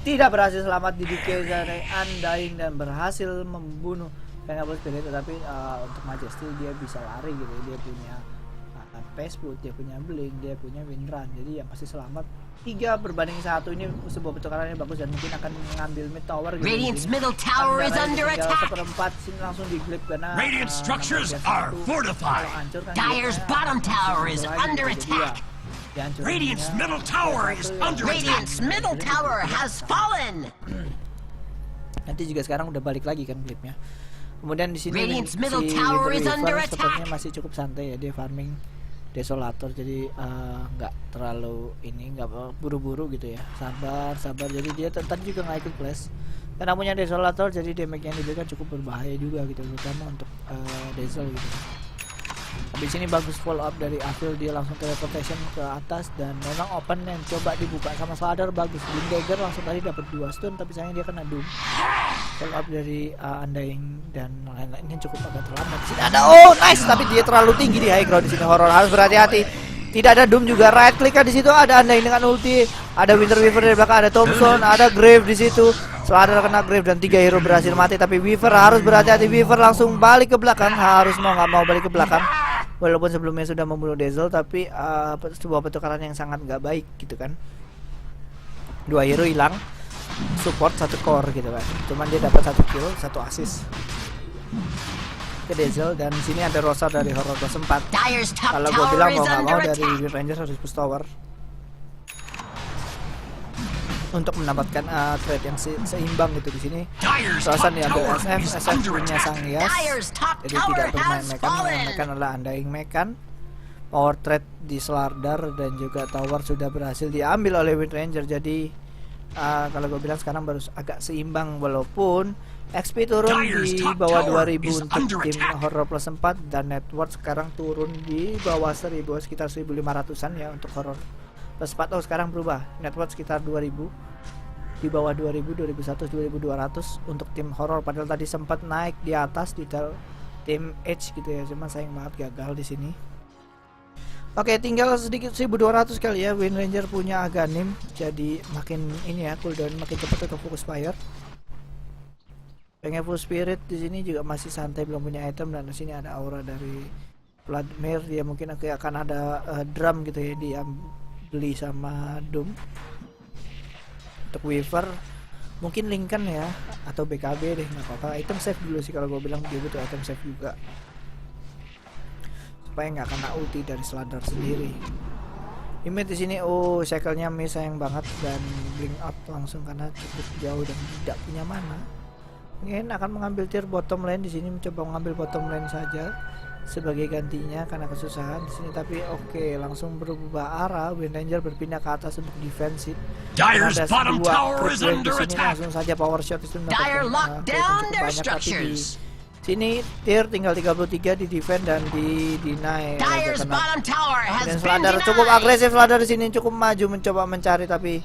Tidak berhasil selamat di DK dari Undying dan berhasil membunuh Phantom Spirit tetapi untuk Majesty dia bisa lari gitu. Dia punya Paceboot, dia punya Blink, dia punya Windrun, jadi yang pasti selamat 3 berbanding 1 ini sebuah pertukaran yang bagus dan mungkin akan mengambil mid tower gitu. Radiant's middle tower is under attack. Seperempat sini langsung diglip karena Radiant structures are fortified. Dire's bottom tower is under attack. Radiant's middle tower is under attack. Radiant's middle tower has fallen. Nanti juga sekarang udah balik lagi kan klipnya. Kemudian di sini Radiant's si middle tower Winter is under Weaver sepertinya attack. masih cukup santai ya, dia farming Desolator jadi nggak terlalu ini nggak buru-buru gitu ya, sabar jadi dia tadi juga nggak ikut flash karena punya Desolator jadi damage yang diberikan cukup berbahaya juga gitu terutama untuk Desol gitu. Habis ini bagus follow up dari Afil, dia langsung teleportation ke atas dan memang open yang coba dibuka sama Sladar bagus. Blink Dagger langsung tadi dapat 2 stun tapi sayang dia kena Doom. Follow up dari Undying dan lain-lain ini cukup agak terlambat. Sini ada nice tapi dia terlalu tinggi di high ground di sini. Horror harus berhati-hati. Tidak ada Doom juga, right click di situ ada Undying dengan ulti, ada Winter Weaver dari belakang, ada Thompson, ada Grave di situ. Sladar kena Grave dan 3 hero berhasil mati tapi Weaver harus berhati-hati. Weaver langsung balik ke belakang, harus mau nggak mau balik ke belakang. Walaupun sebelumnya sudah membunuh Dazzle tapi sebuah pertukaran yang sangat nggak baik gitu kan. 2 hero hilang, support 1 core gitu kan. Cuman dia dapat 1 kill, 1 assist ke Dazzle dan sini ada Rosa dari Horror plus 4. Kalau gue bilang mau nggak mau dari Wind Ranger harus push tower untuk mendapatkan trade yang seimbang gitu di sini. Rosa diambil SF punya Sangyas, jadi tidak bermain Mekan adalah Undying Mekan. Power trade di Slardar dan juga tower sudah berhasil diambil oleh Wind Ranger. Jadi kalau gue bilang sekarang baru agak seimbang walaupun XP turun di bawah 2000 untuk tim Horror plus 4 dan net worth sekarang turun di bawah 1000 sekitar 1500an ya untuk Horror plus 4. Sekarang berubah net worth sekitar 2000 di bawah 2000, 2100, 2200 untuk tim Horror padahal tadi sempat naik di atas di tim Edge gitu ya, cuman sayang banget gagal di sini. Oke, tinggal sedikit 1200 kali ya. Wind Ranger punya Aghanim jadi makin ini ya, cooldown makin cepat untuk fokus fire. Pengen full spirit di sini juga masih santai, belum punya item dan di sini ada aura dari Vladimir, dia mungkin akan ada drum gitu ya, dia beli sama Doom. Untuk Weaver mungkin Lincoln ya atau BKB deh, nggak apa-apa. Item save dulu sih kalau gue bilang, dia butuh item save juga. supaya nggak kena ulti dari Sladar sendiri. Imit di sini, cycle-nya miss sayang banget, dan blink out langsung karena cukup jauh dan tidak punya mana. Mungkin akan mengambil tier bottom lane di sini, mencoba mengambil bottom lane saja sebagai gantinya karena kesusahan di sini. Tapi oke, langsung berubah arah. Wind Ranger berpindah ke atas untuk defensif. Dyer's Ada bottom dua tower is crit wave di under sini, attack. langsung saja power shot itu Dyer locked down their banyak, tapi di structures. sini tier tinggal 33 di defend dan di deny. Dyer's bottom tower has Dan been Sladar cukup denied. agresif, Sladar di sini cukup maju mencoba mencari tapi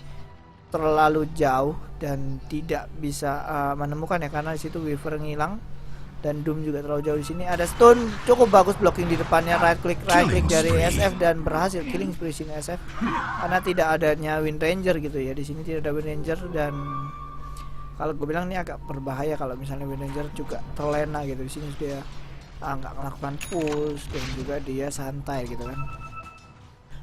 terlalu jauh dan tidak bisa menemukan ya, karena di situ Weaver ngilang dan Doom juga terlalu jauh. Di sini ada stun, cukup bagus blocking di depannya, right click dari SF dan berhasil killing spree sini SF karena tidak adanya Wind Ranger gitu ya. Di sini tidak ada Wind Ranger, dan kalau gue bilang ini agak berbahaya kalau misalnya Wind Ranger juga terlena gitu. Di sini dia nggak melakukan push dan juga dia santai gitu kan.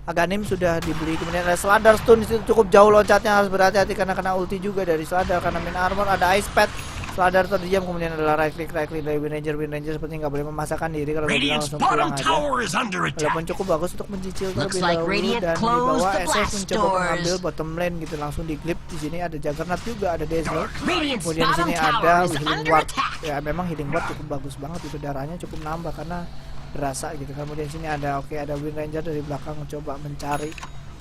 Aghanim sudah dibeli, kemudian ada Sladar stun di situ cukup jauh loncatnya, harus berhati-hati karena kena ulti juga dari Sladar karena main armor. Ada ice pad, Sladar terdiam, kemudian adalah right click dari Wind Ranger seperti nggak boleh memasakkan diri kalau dia Radiant's langsung pulang bottom aja. tower is under attack. Walaupun cukup bagus untuk mencicil terlebih like dahulu, Radiant dan di closed bawah the SF blast mencoba doors. mengambil bottom lane gitu, langsung di clip. Di sini ada Juggernaut juga, ada Dazzle. Radiant's Kemudian di bottom sini tower ada is Healing under Ward. attack. Ya memang Healing Ward cukup bagus banget itu, darahnya cukup nambah karena berasa gitu. Kemudian di sini ada ada Wind Ranger dari belakang mencoba mencari,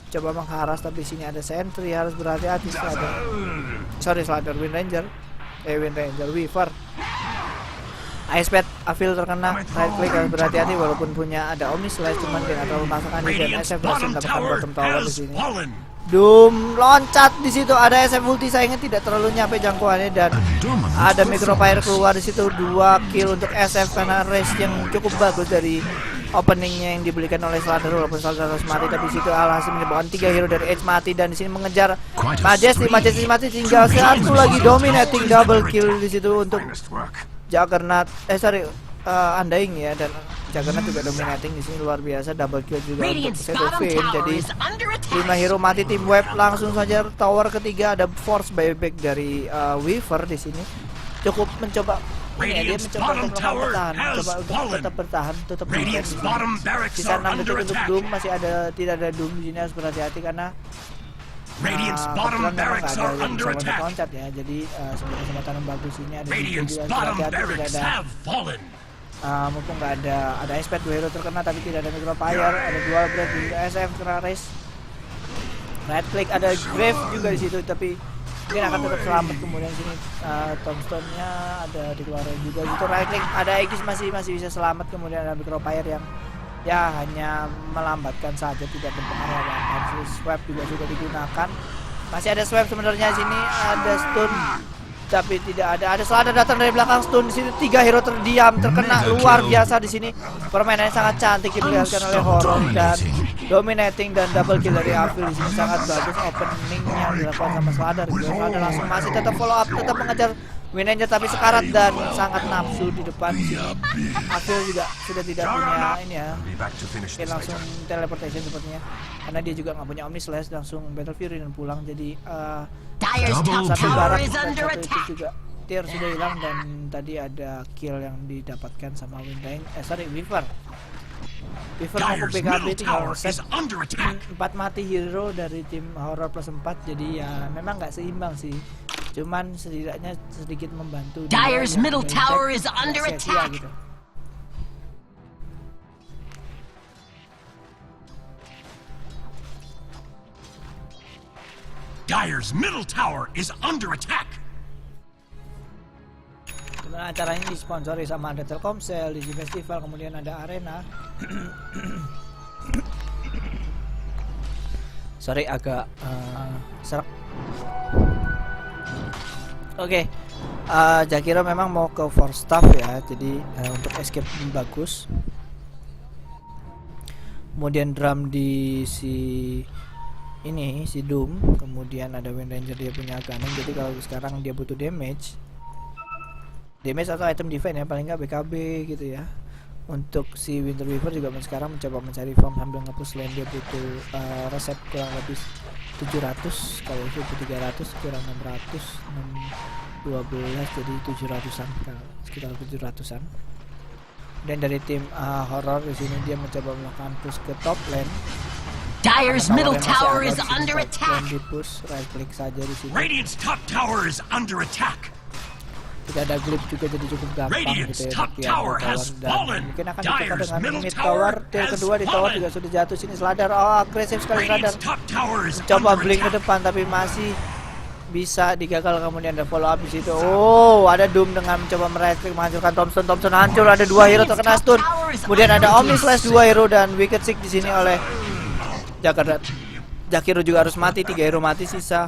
coba mengharas, tapi di sini ada sentry, harus berhati-hati. Sladar Wind Ranger Weaver. Ice Pad Avil terkena, right click, harus berhati-hati walaupun punya ada Omni Slash, cuman dia nggak terlalu masakan di, dan Radiant's SF berhasil bottom mendapatkan tower bottom tower di has sini. fallen. Doom loncat di situ, ada SF ulti sayangnya tidak terlalu nyampe jangkauannya, dan ada Micropyre keluar di situ. 2 kill untuk SF karena race yang cukup bagus dari openingnya yang dibelikan oleh Sladar, walaupun Sladar harus mati, tapi situ alhasil menyebabkan 3 hero dari Edge mati, dan di sini mengejar Majesty mati, tinggal satu lagi dominating double kill di situ untuk Juggernaut, Undying ya, dan Juggernaut juga dominating di sini luar biasa, double kill juga untuk Radiant's bottom Shadowfiend. tower Jadi is under 5 attack. hero mati, tim web langsung saja tower ketiga. Ada force buyback dari Weaver di sini, cukup mencoba dia mencoba untuk bertahan, mencoba untuk tetap bertahan, tetap Radiant's bottom barracks sisa are 6 under detik untuk attack. Doom, masih tidak ada Doom di sini, harus berhati-hati karena Radiant's kebetulan bottom memang barracks nggak ada are yang under bisa untuk attack. loncat ya, jadi sebenarnya kesempatan yang bagus ini ada di Radiant's juga, bottom hati-hati, tidak barracks ada have fallen. mumpung nggak ada ice pad, 2 hero terkena tapi tidak ada Micropyre, ada dual blade juga SF kena race, right click, ada Grave juga di situ tapi mungkin akan tetap selamat. Kemudian sini tombstone-nya ada dikeluarin juga gitu, right click, ada Aegis masih bisa selamat. Kemudian ada Micropyre yang ya hanya melambatkan saja, tidak berpengaruh apa-apa. Swap juga sudah digunakan, masih ada swap sebenarnya. Sini ada stun tapi tidak ada Sladar datang dari belakang, stun di sini. 3 hero terdiam, terkena luar biasa di sini. Permainannya sangat cantik diperlihatkan oleh Horror dan dominating, dan double kill dari Avil di sini sangat bagus. Opening yang dilakukan sama Sladar gitu. Sladar langsung masih tetap follow up, tetap mengejar Wind Ranger tapi sekarat dan sangat nafsu di depan sini. Avil juga sudah tidak punya ini ya, mungkin langsung teleportation sepertinya karena dia juga nggak punya Omni Slash, langsung Battle Fury dan pulang. Jadi Dyer's top satu tower barak is dan under satu itu attack. juga tier sudah hilang, dan tadi ada kill yang didapatkan sama Weaver. Weaver mau Dyer's PKB middle tinggal tower set is under attack. 4 mati hero dari tim Horror plus 4, jadi ya memang nggak seimbang sih, cuman setidaknya sedikit membantu. Dyer's dia middle yang tower main is back, under nggak sia-sia attack. gitu. Dyer's middle tower is under attack. Sebenarnya acara ini disponsori sama ada Telkomsel, Digi Festival, kemudian ada Arena. Sorry agak serak. Oke, Jakiro memang mau ke Force Staff ya, jadi untuk escape bagus. Kemudian drum di si Doom, kemudian ada Wind Ranger, dia punya Aghanim. Jadi kalau sekarang dia butuh damage atau item defense ya, paling nggak BKB gitu ya. Untuk si Winter Weaver juga sekarang mencoba mencari farm sambil nge-push lane, dia butuh resep kurang lebih 700, kalau itu 300 kurang 600 12 jadi 700-an, sekitar 700-an. Dan dari tim horror di sini dia mencoba melakukan push ke top lane. Dire's middle tower Masih is ada di sini, under top attack. lane di push, right click saja di sini. Radiant's top tower is under attack. Tidak ada glip juga jadi cukup gampang Radiant's gitu ya. top untuk tower yang has dan fallen. mungkin akan ditukar Dire's dengan middle mid tower tower. Tier has kedua di tower fallen. juga sudah jatuh sini Sladar. Oh, agresif sekali Sladar. Radiant's top tower is Coba under blink ke attack. depan tapi masih bisa digagal, kemudian ada follow up di situ. Oh, ada Doom dengan mencoba merekrut menghancurkan Thompson. Thompson hancur, ada 2 hero terkena stun. Kemudian ada Omni slash 2 hero dan Wicked Sick di sini oleh Jakarta. Jakiro juga harus mati, 3 hero mati sisa.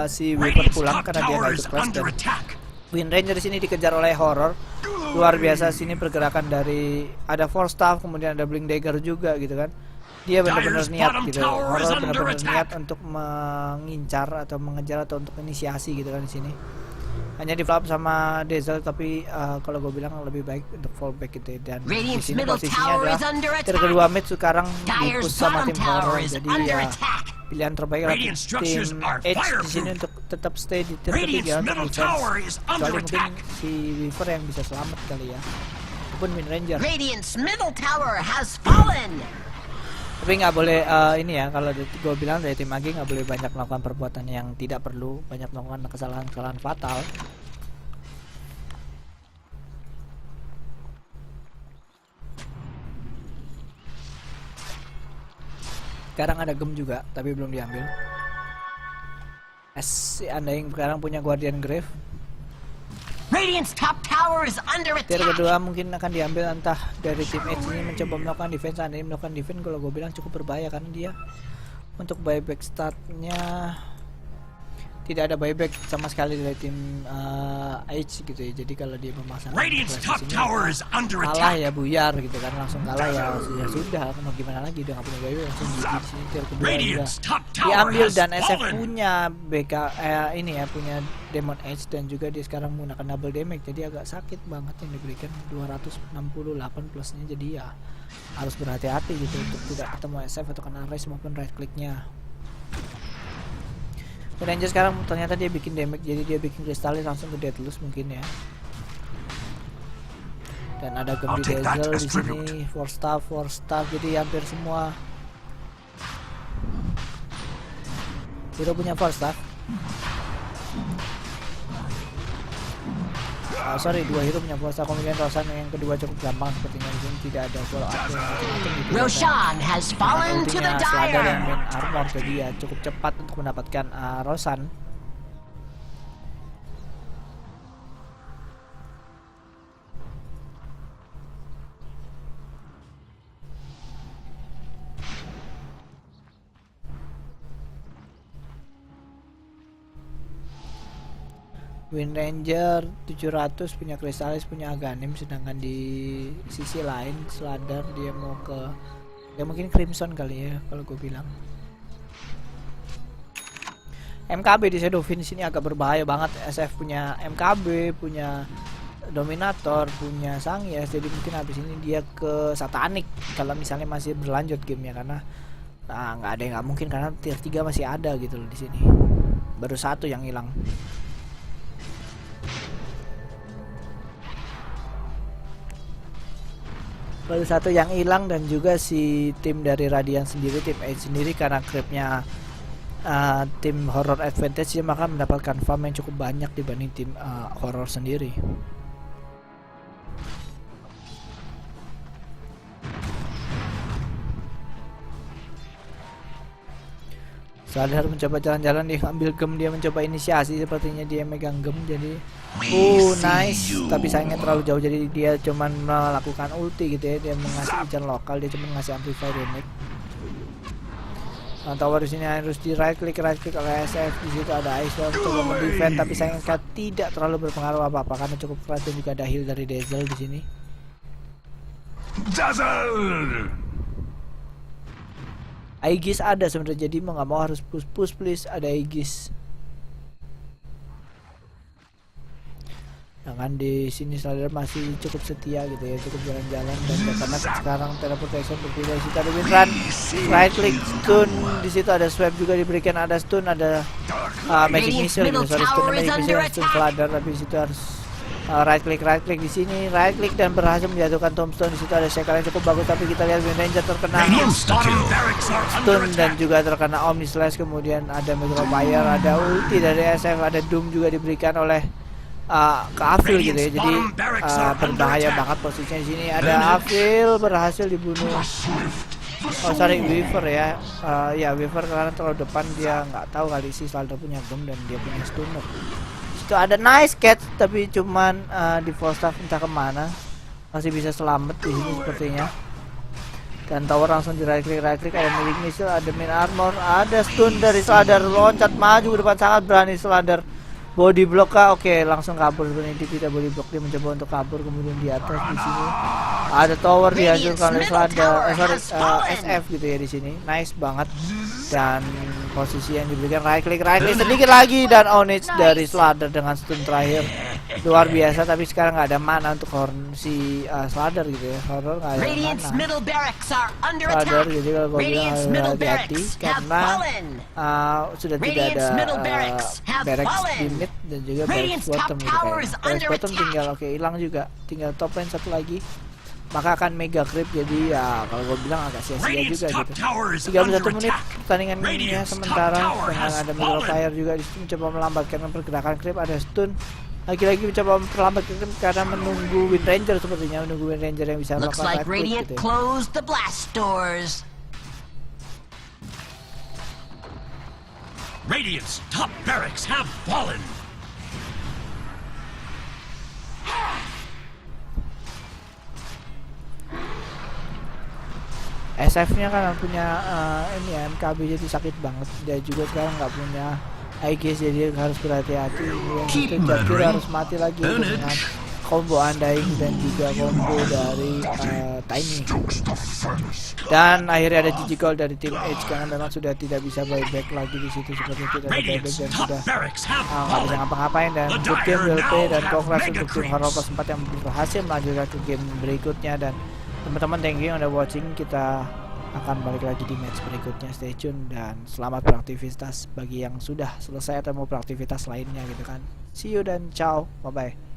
Si Weaver Radiant's pulang top karena dia tower nggak is ikut kelas under dan attack. Wind Ranger di sini dikejar oleh horror. Luar biasa sini pergerakan dari ada Force Staff, kemudian ada Blink Dagger juga gitu kan. Dia benar-benar Dire's niat bottom gitu. tower is Horror under benar-benar attack. niat untuk mengincar atau mengejar atau untuk inisiasi gitu kan di sini. Hanya di flap sama Dazzle tapi kalau gue bilang lebih baik untuk fallback gitu ya. Dan di Radiant's sini middle posisinya tower adalah is under tier attack. kedua mid sekarang Dire's dipush sama bottom tim tower horror. is Jadi under ya attack. pilihan terbaik adalah Radiant structures tim are Edge di fireproof. sini untuk tetap stay di tier Radiant's ketiga middle untuk tower defense. is under Kecuali mungkin attack. si Weaver yang bisa selamat kali ya. Ataupun Wind Ranger. Radiant's middle tower has fallen. Tapi nggak boleh ini ya, kalau gue bilang dari tim AG nggak boleh banyak melakukan perbuatan yang tidak perlu, banyak melakukan kesalahan-kesalahan fatal. Sekarang ada gem juga, tapi belum diambil. Si Anda yang sekarang punya Guardian Grave. Radiant's top tower is under Tier attack. kedua mungkin akan diambil entah dari tim Edge ini mencoba melakukan defense. Anda ini melakukan defense kalau gue bilang cukup berbahaya karena dia untuk buyback startnya tidak ada buyback sama sekali dari tim Edge gitu ya. Jadi kalau dia memasang Radiant's top sini, tower is under kalah attack. ya buyar gitu kan, langsung kalah ya, sudah mau gimana lagi, udah nggak punya gaya langsung di sini tier kedua udah Radiant's top tower diambil. has Dan SF fallen. punya BK ini ya, punya Demon Edge dan juga dia sekarang menggunakan double damage, jadi agak sakit banget yang diberikan 268 plusnya. Jadi ya harus berhati-hati gitu untuk tidak ketemu SF atau kena raise maupun right clicknya. Ranger sekarang ternyata dia bikin damage, jadi dia bikin kristalis langsung ke Deathless mungkin ya. Dan ada Gembi Dazzle di sini, Force Staff, jadi hampir semua hero punya Force Staff. Sorry, 2 hero punya Force Staff, kemudian Roshan yang kedua cukup gampang sepertinya, di sini tidak ada follow up yang macam-macam gitu. Roshan has fallen to the Ultinya Sladar yang main dire. armor, jadi ya cukup cepat untuk mendapatkan Roshan. Wind Ranger 700 punya Kristalis, punya Aghanim, sedangkan di sisi lain Sladar dia mau ke ya mungkin Crimson kali ya kalau gue bilang. MKB di Shadowfin sini agak berbahaya banget. SF punya MKB, punya Dominator, punya Sangyas, jadi mungkin habis ini dia ke Satanik kalau misalnya masih berlanjut gamenya, karena nggak ada yang nggak mungkin karena tier 3 masih ada gitu loh di sini. Baru 1 yang hilang. Baru 1 yang hilang, dan juga si tim dari Radiant sendiri, tim Edge sendiri, karena creepnya tim horror advantage dia maka mendapatkan farm yang cukup banyak dibanding tim horror sendiri. Sadar mencoba jalan-jalan, dia ambil gem, dia mencoba inisiasi, sepertinya dia megang gem, jadi nice, tapi sayangnya terlalu jauh, jadi dia cuman melakukan ulti gitu ya, dia mengasih hujan lokal, dia cuma ngasih amplify damage. Tower di sini harus di right click oleh SF. Di situ ada Ice Wall coba mendefend, tapi sayangnya sekali tidak terlalu berpengaruh apa-apa karena cukup keras, dan juga ada heal dari Dazzle di sini. Aegis ada sebenarnya, jadi mau nggak mau harus push please, ada Aegis. Nah kan di sini Sladar masih cukup setia gitu ya, cukup jalan-jalan, dan karena sekarang teleportation berbeda. Di situ ada windrun, right click, stun, di situ ada swap juga diberikan, ada stun, ada magic missile gitu, sorry, stun magic missile, stun Sladar, tapi di situ harus right click di sini, right click dan berhasil menjatuhkan tombstone. Di situ ada shackle yang cukup bagus, tapi kita lihat Wind Ranger terkena stun dan juga terkena Omni Slash. Kemudian ada Micro Fire, ada ulti dari SF, ada Doom juga diberikan oleh ke Avil gitu ya. Jadi berbahaya banget posisinya di sini. Ada Avil berhasil dibunuh. Oh sorry, Weaver ya. Ya Weaver karena terlalu depan, dia nggak tahu kali si Slaughter punya Doom dan dia punya stunner. Itu ada Nice Catch tapi cuman di Falstaff entah kemana, masih bisa selamat di sini sepertinya. Dan tower langsung di right click, ada milik missile, ada main armor, ada stun dari Slaughter, loncat maju ke depan sangat berani Slaughter. Body block kah? Oke, langsung kabur. Sebenarnya dia tidak body block, dia mencoba untuk kabur. Kemudian di atas di sini ada tower dihancurkan oleh SF gitu ya di sini. Nice banget. Dan posisi yang diberikan right click sedikit lagi dan Onyx dari Slaughter dengan stun terakhir. Luar biasa, tapi sekarang nggak ada mana untuk horn si Slaughter gitu ya. Horror nggak ada mana. Slaughter jadi kalau gue bilang harus hati-hati karena sudah tidak ada barracks di mid dan juga barracks bottom gitu kayaknya. Barracks bottom tinggal hilang juga, tinggal top lane satu lagi. Maka akan mega creep, jadi ya kalau gue bilang agak sia-sia juga gitu. 31 menit pertandingannya sementara dengan ada Micro Fire juga di situ mencoba melambatkan pergerakan creep, ada stun. Lagi-lagi mencoba memperlambat creep karena menunggu Wind Ranger, sepertinya menunggu Wind Ranger yang bisa melakukan right click gitu ya. Radiant's top barracks have fallen. SF-nya kan punya ini ya, MKB jadi sakit banget. Dia juga sekarang nggak punya IGS, jadi harus berhati-hati. Yang Jakir harus mati lagi dengan combo Undying dan juga combo dari Tiny. Dan akhirnya ada GG Gold dari tim Edge karena memang sudah tidak bisa buyback lagi di situ, seperti tidak ada buyback dan sudah nggak bisa ngapa-ngapain. Dan good game WLP dan congrats untuk tim Horror Plus 4 yang berhasil melanjutkan ke game berikutnya. Dan teman-teman thank you yang udah watching, kita akan balik lagi di match berikutnya, stay tune dan selamat beraktivitas bagi yang sudah selesai atau mau beraktivitas lainnya gitu kan. See you dan ciao, bye bye.